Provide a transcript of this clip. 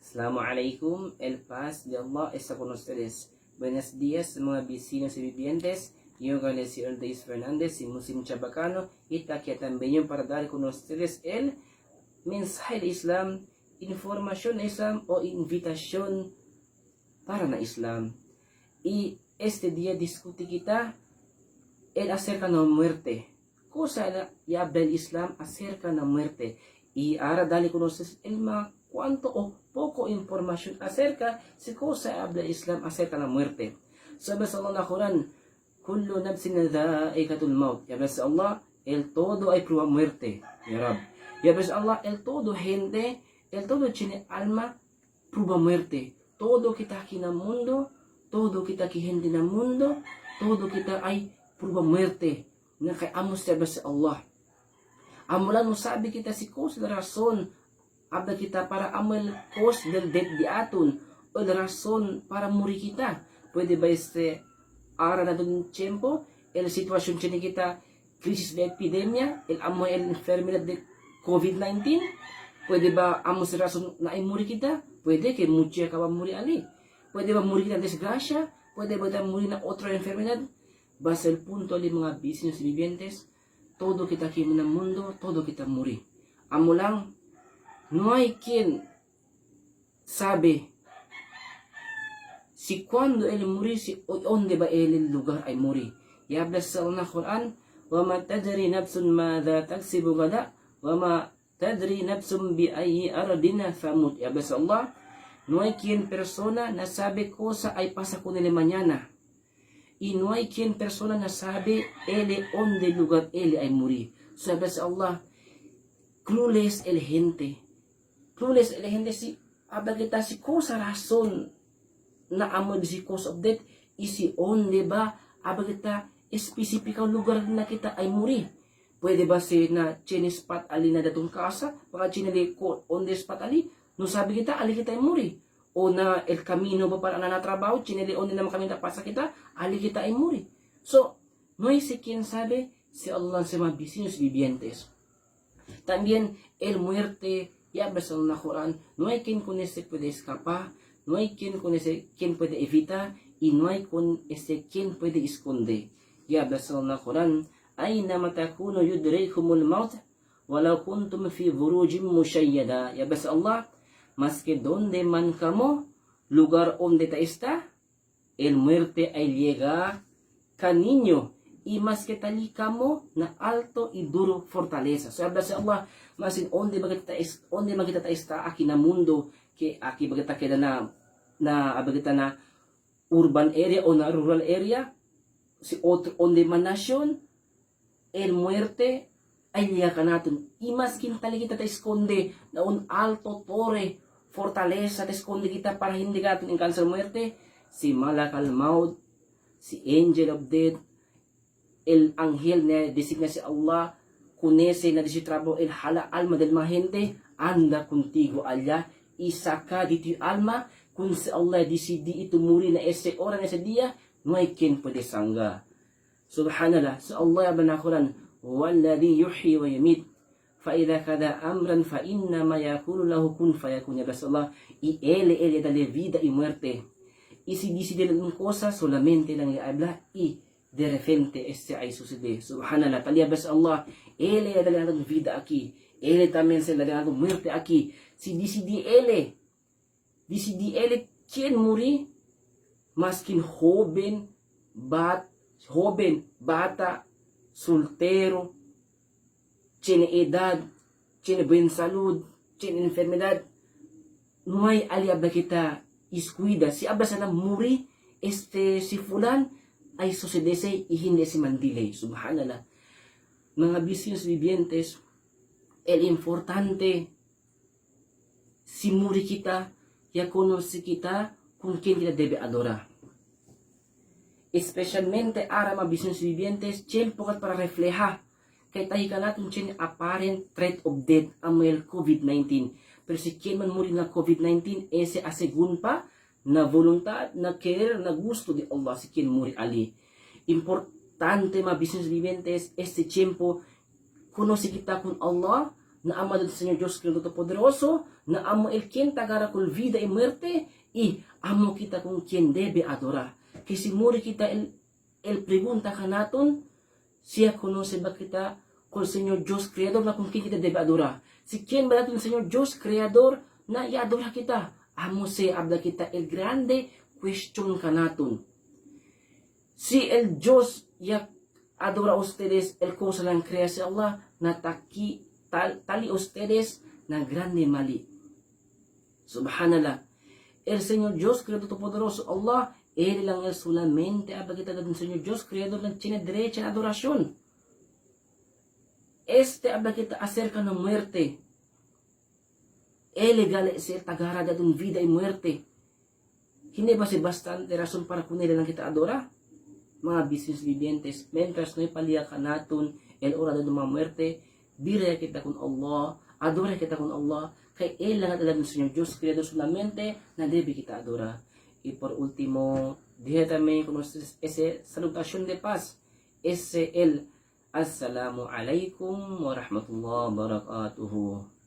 Assalamualaikum, el paz de Allah está con ustedes. Buenos días mga vecinos y vivientes. Yo soy Eldeis Fernandez y Muslim Chabacano y aquí también para dar con ustedes el mensaje de Islam, información de Islam o invitación para na Islam. Y este día discuti kita el acerca de la muerte. Cosa ya del Islam acerca de la muerte. Y ahora dale con ustedes el cuánto o poco información acerca si cosa habla Islam acerca de la muerte. Sabi sa Allah na Quran, kullu nafsin dha'iqatul maut. Ya sa Allah, el todo hay prueba muerte. Ya Rab. Ya sa Allah, el todo gente, el todo tiene alma prueba muerte. Todo kita aquí na mundo, todo kita aquí gente na mundo, todo kita ay prueba muerte. Na kay amos sa Allah. Amulan mo sabi kita si cosa la razón abda kita para amal cause del death di aton o la razón para muri kita. Pwede ba ara na dun tiempo el sitwasyon chini kita krisis de epidemia el amo el enfermedad de COVID-19. Pwede ba amo sa razón na ay muri kita? Pwede que mucha ka ba muri ali. Pwede ba muri kita desgracia? Pwede ba da muri na otra enfermedad? Basta el punto ali mga business vivientes, todo kita aquí en el mundo, todo kita muri. Amo lang, no hay quien sabe si cuando él muri, si dónde va el lugar ay muri. Y habla sa Allah Quran, وَمَا تَدْرِي نَفْسٌ مَاذَا تَكْسِبُ غَدًا وَمَا تَدْرِي نَفْسٌ بِأَيِّ أَرْضٍ تَمُوتُ. Y habla sa Allah, no hay quien persona na sabe cosa ay pasa con él mañana. Y no hay quien persona na sabe ele onde lugar ele ay muri. So habla sa Allah, clueless el gente. Clueless el gente si habla kita si cosa razón na amo si cause of death y si onde ba habla kita espesipika lugar na kita ay muri. Pwede ba si na chine spot ali na datong kasa, baka chine ko onde spot ali, no sabi kita ali kita ay muri. O na el camino ba para na trabaho, chinele onde na kami pasa kita, ali kita ay muri. So, no hay si quien sabe si Allah se mga vecinos vivientes. También el muerte, ya ves en la Quran, no hay quien con ese puede escapar, no hay quien con ese quien puede evitar y no hay con ese quien puede esconder. Ya ves en la Quran, أينما تكونوا يدرككم الموت ولو كنتم في بروج مشيدة. Ya ves Allah, maski donde man kamo, lugar donde ta está, el muerte ay llega ka niño. Y mas que tali kamo na alto y duro fortaleza. So habla sa Allah, masin onde bagita ta está aquí na mundo, que aquí bagita queda na bagita na urban area o na rural area, si otro onde man nasyon, el muerte ay llega ka natin. Y mas kintali kita ta esconde na un alto torre, fortaleza, te esconde kita para hindi ka atin cancer muerte, si malakal maut, si angel of death, el ángel na designa si Allah, kunese na disitrabo el hala alma del mga gente, anda contigo allá, y saca dito yung alma, kung si Allah decidi ito muri na ese ora na ese dia, no hay quien puede sangga. Subhanallah, so Allah yaban na Quran, وَالَّذِي يُحْيِي وَيَمِيتُ فَإِذَا كَذَا أَمْرًا فَإِنَّمَا يَقُولُ لَهُ كُنْ فَيَكُنْ. Ya basta Allah, y Él dale vida y muerte. Y si decide una cosa, solamente lang habla y de repente ay sucede. Subhanallah, paliyabas Allah, Él dale natin vida aquí. Él también se dale natin muerte aquí. Si decide Él quien muri, maskin joven, bata, soltero, tiene edad, tiene buen salud, tiene enfermedad, no hay aliabda kita iscuida. Si abda sana muri, si fulan ay sucedese y hindi si mandilay. Subhanallah. Mga business vivientes, el importante, si muri kita, ya conoce kita kung quien kita debe adorar. Especialmente ara mga business vivientes, tiempo kat para refleja kay tayo ka natin siya apparent threat of death ang may COVID-19. Pero si quien man muri na COVID-19, ese asegun pa na voluntad, na querer, na gusto de Allah si quien muri ali. Importante mga business vivientes, tiempo, konosi kita kung Allah, na Ama del Señor Dios Cristo Poderoso, na amo el quien tagara kul vida y muerte, y amo kita kung quien debe adorar. Kasi muri kita el pregunta ka naton, siya conoce ba kita kung Señor Diyos Creador na kung kita debe adorar. Si quien ba natin Señor Diyos Creador na iadora kita. Amo se habla kita el grande question ka naton. Si el Diyos ya adora ustedes el cosa lang creación Allah na tali ustedes na grande mali. Subhanallah. El Señor Dios Creador Todopoderoso Allah, Él lang el solamente habla kita del Señor Dios Creador lang tiene derecho a adoración. Habla kita acerca ng muerte. Él legal es el tagara de vida y muerte. Hindi ba si bastante razón para kung nila lang kita adora? Mga business vivientes, mientras no ipaliya ka natin el hora de mga muerte, bira kita con Allah, adora kita con Allah, kay Él lang at alam ng Señor Diyos, Creador solamente, na debe kita adora. Y por último, dije también con ese salutación de paz, ese el Assalamu alaikum wa rahmatullahi wa barakatuhu.